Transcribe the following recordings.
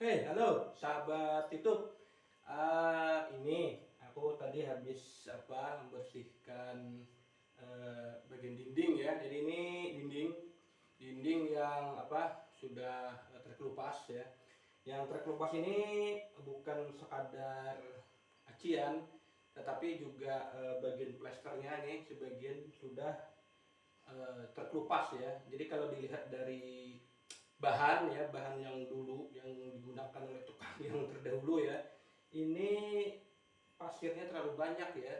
Halo sahabat YouTube. Ini aku tadi habis membersihkan bagian dinding ya. Jadi ini dinding yang sudah terkelupas ya. Yang terkelupas ini bukan sekadar acian, tetapi juga bagian plasternya nih sebagian sudah terkelupas ya. Jadi kalau dilihat dari bahan yang dulu yang digunakan oleh tukang yang terdahulu ya, ini pasirnya terlalu banyak ya,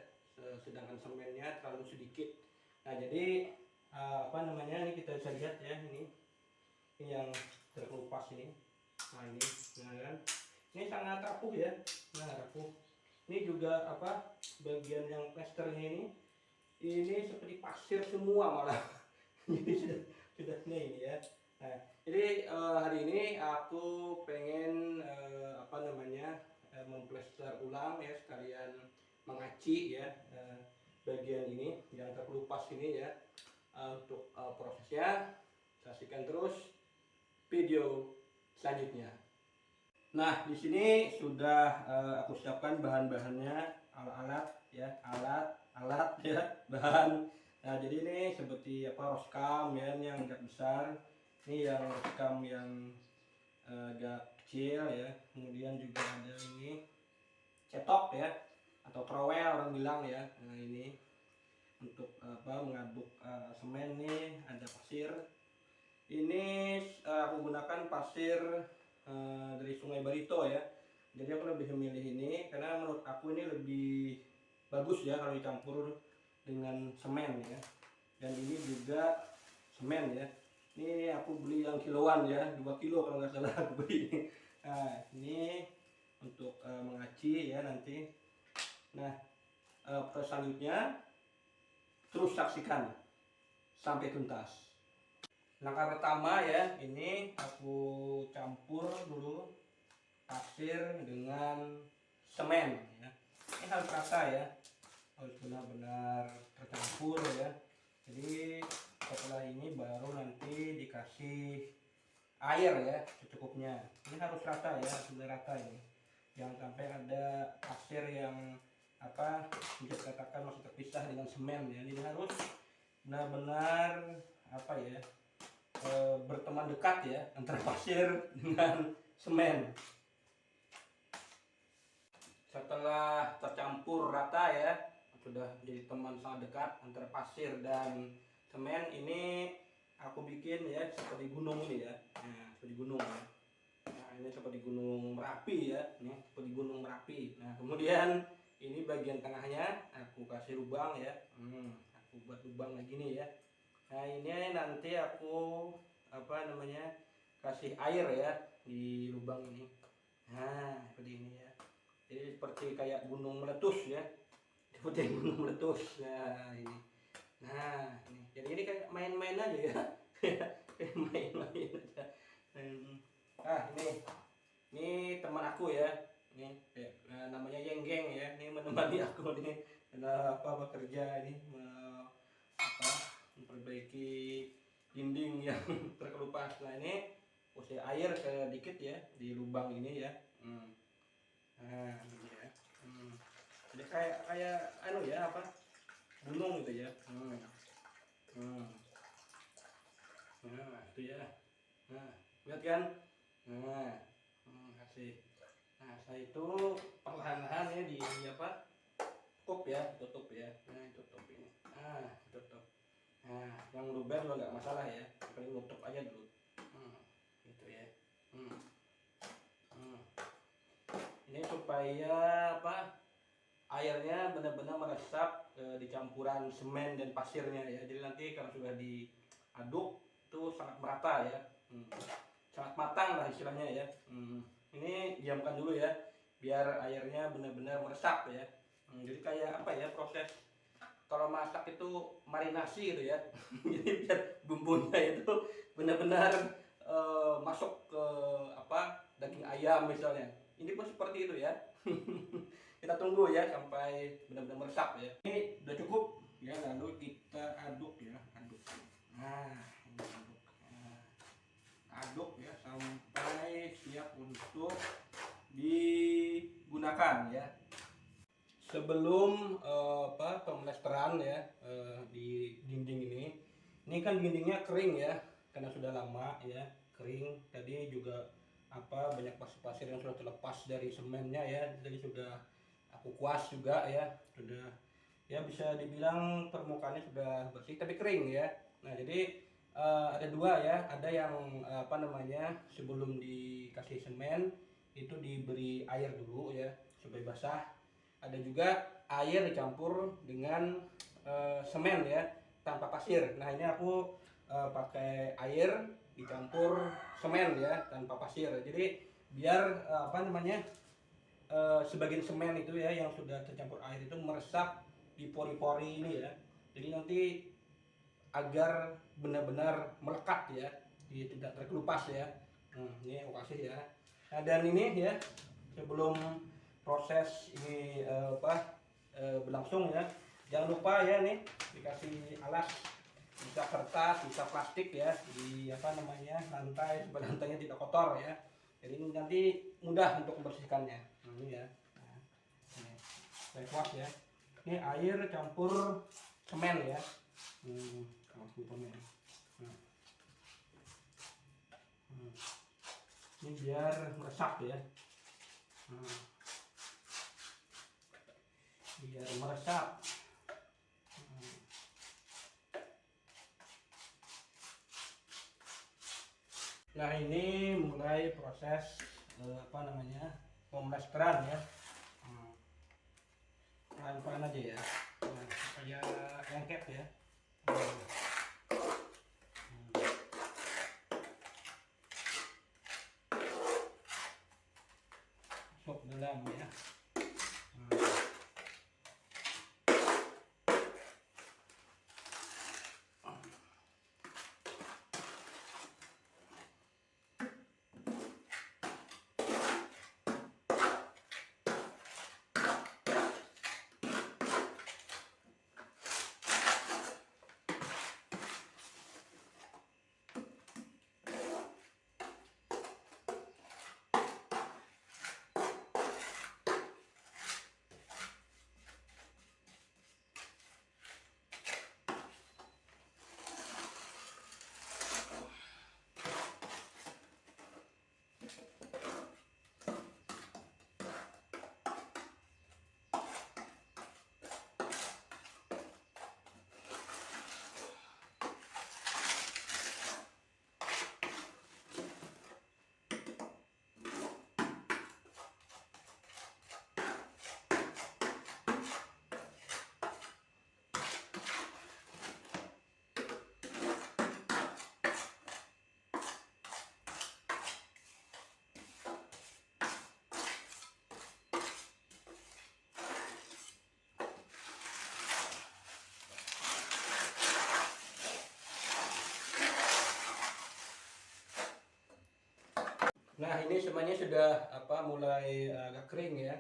sedangkan semennya terlalu sedikit. Nah jadi ini kita bisa lihat ya, ini yang terkelupas ini. Nah ini, nah kan, ini sangat rapuh ya. Nah rapuh. Ini juga bagian yang plasternya ini seperti pasir semua malah. Jadi sudah ini ya. Nah, jadi hari ini aku pengen memplester ulang ya, sekalian mengaci ya bagian ini yang terkelupas ini ya. Untuk prosesnya saksikan terus video selanjutnya. Nah, di sini sudah aku siapkan bahan-bahannya, alat-alat ya, alat ya, bahan. Nah, jadi ini seperti roskam ya, ini yang agak besar. Ini yang roskam yang agak kecil ya. Kemudian juga ada ini cetok ya, atau trowel orang bilang ya. Nah, ini untuk mengaduk semen nih, ada pasir. Ini aku gunakan pasir dari Sungai Barito ya. Jadi aku lebih memilih ini karena menurut aku ini lebih bagus ya kalau dicampur dengan semen ya. Dan ini juga semen ya. Ini aku beli yang kiloan ya, 2 kilo kalau nggak salah aku beli. Nah, ini untuk mengaci ya nanti. Nah, proses selanjutnya terus saksikan sampai tuntas. Langkah pertama ya, ini aku campur dulu pasir dengan semen ya. Ini harus rata ya, harus benar-benar tercampur ya. Jadi setelah ini baru nanti dikasih air ya secukupnya. Ini harus rata ya, sudah rata ini. Jangan sampai ada pasir yang bisa dikatakan masih terpisah dengan semen ya. Ini harus benar-benar berteman dekat ya antara pasir dengan semen. Setelah tercampur rata ya, sudah menjadi teman sangat dekat antara pasir dan semen, ini aku bikin ya seperti gunung ini ya. Nah, seperti gunung ya. Nah, ini seperti gunung Merapi ya, ini seperti gunung Merapi. Nah, kemudian ini bagian tengahnya aku kasih lubang ya. Aku buat lubang lagi nih ya. Nah, ini nanti aku kasih air ya di lubang ini. Nah, seperti ini ya. Jadi seperti kayak gunung meletus ya. Seperti gunung meletus. Nah, ini. Nah, ini. Jadi ini kayak main-main aja ya. Kayak main-main aja. Ini teman aku ya. Ini namanya Yenggeng ya. Ini menemani aku nih. Bekerja ini memperbaiki dinding yang terkelupas. Nah, ini kasih air sedikit ya di lubang ini ya. Nah, ini ya. Jadi kayak gunung gitu ya. Nah, itu ya. Nah, lihat kan? Nah, kasih. Nah, setelah itu perlahan-lahan ya tutup ya, tutup ya. Nah, tutup ini. Nah, tutup. Nah, yang luber lo nggak masalah ya, paling nutup aja dulu. Gitu ya. Ini supaya airnya benar-benar meresap di campuran semen dan pasirnya ya. Jadi nanti kalau sudah diaduk itu sangat merata ya, sangat matang lah istilahnya ya. Ini diamkan dulu ya, biar airnya benar-benar meresap ya. Jadi kayak proses kalau masak itu marinasi gitu ya. Jadi biar bumbunya itu benar-benar masuk ke daging ayam misalnya. Ini pun seperti itu ya. Kita tunggu ya sampai benar-benar meresap ya. Ini udah cukup ya, lalu kita aduk ya, aduk. Nah, ini aduk. Nah, aduk ya sampai siap untuk digunakan ya. Sebelum pemlesteran ya di dinding ini kan dindingnya kering ya karena sudah lama ya, kering. Tadi juga banyak pasir-pasir yang sudah terlepas dari semennya ya, jadi sudah aku kuas juga ya, sudah ya bisa dibilang permukaannya sudah bersih tapi kering ya. Nah jadi ada dua ya, ada yang sebelum dikasih semen itu diberi air dulu ya supaya basah. Ada juga air dicampur dengan semen ya tanpa pasir. Nah ini aku pakai air dicampur semen ya tanpa pasir. Jadi biar sebagian semen itu ya yang sudah tercampur air itu meresap di pori-pori ini ya. Jadi nanti agar benar-benar melekat ya, dia tidak terkelupas ya. Ini aku kasih ya. Nah dan ini ya sebelum proses ini berlangsung ya, jangan lupa ya nih dikasih alas, bisa kertas, bisa plastik ya di lantai supaya lantainya tidak kotor ya. Jadi ini nanti mudah untuk membersihkannya. Ini ya, ini saya kuas ya. Ini air campur semen ya. Ini biar meresap ya. Biar meresap. Nah ini mulai proses pemlesteran ya. Pelan-pelan aja ya, supaya lengket ya. Masuk dalam ya. Nah ini semuanya sudah mulai agak kering ya.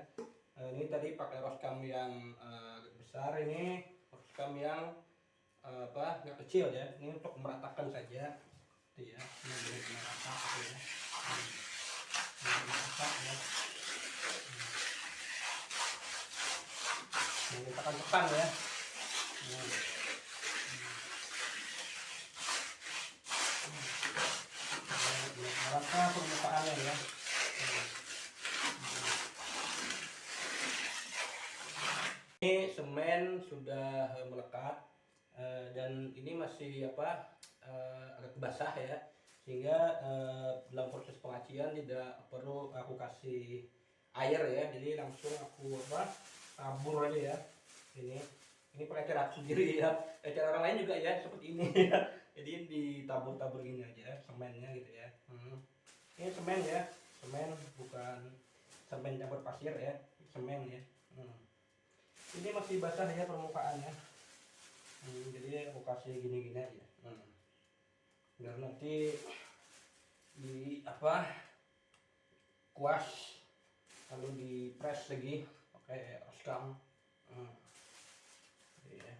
Ini tadi pakai roskam yang agak besar, ini roskam yang agak kecil ya. Ini untuk meratakan saja, gitu ya. Ini boleh merata gitu ya. Merata ya. Ini tekan-tekan ya. Merata permukaannya ya. Ini semen sudah melekat dan ini masih agak basah ya, sehingga dalam proses pengacian tidak perlu aku kasih air ya, jadi langsung aku tabur aja ya. Ini pakai cara aku sendiri ya, cara orang lain juga ya seperti ini ya. Jadi ditabur-tabur gini aja semennya gitu ya. Ini semen ya, semen bukan semen campur pasir ya, semen ya. Ini masih basah ya permukaannya. Jadi aku kasih gini-gini aja. Biar nanti di kuas lalu di press lagi pakai roskam. Ya.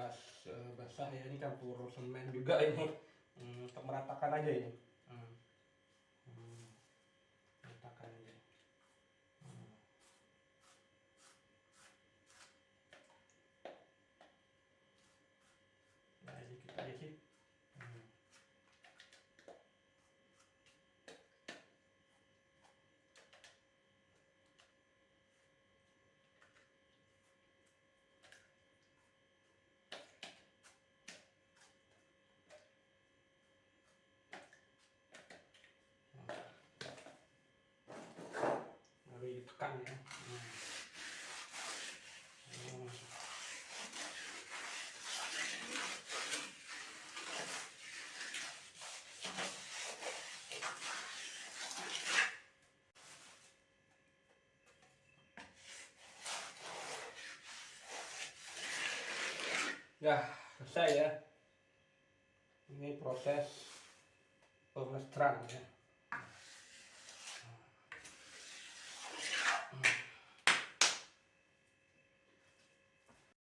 bekas basah ya, ini campur semen juga ini. Untuk meratakan aja ini. Meratakan aja. Nah, dikit aja sih. Lalu ditekan ya. Ya, selesai ya. Ini proses pemestran ya.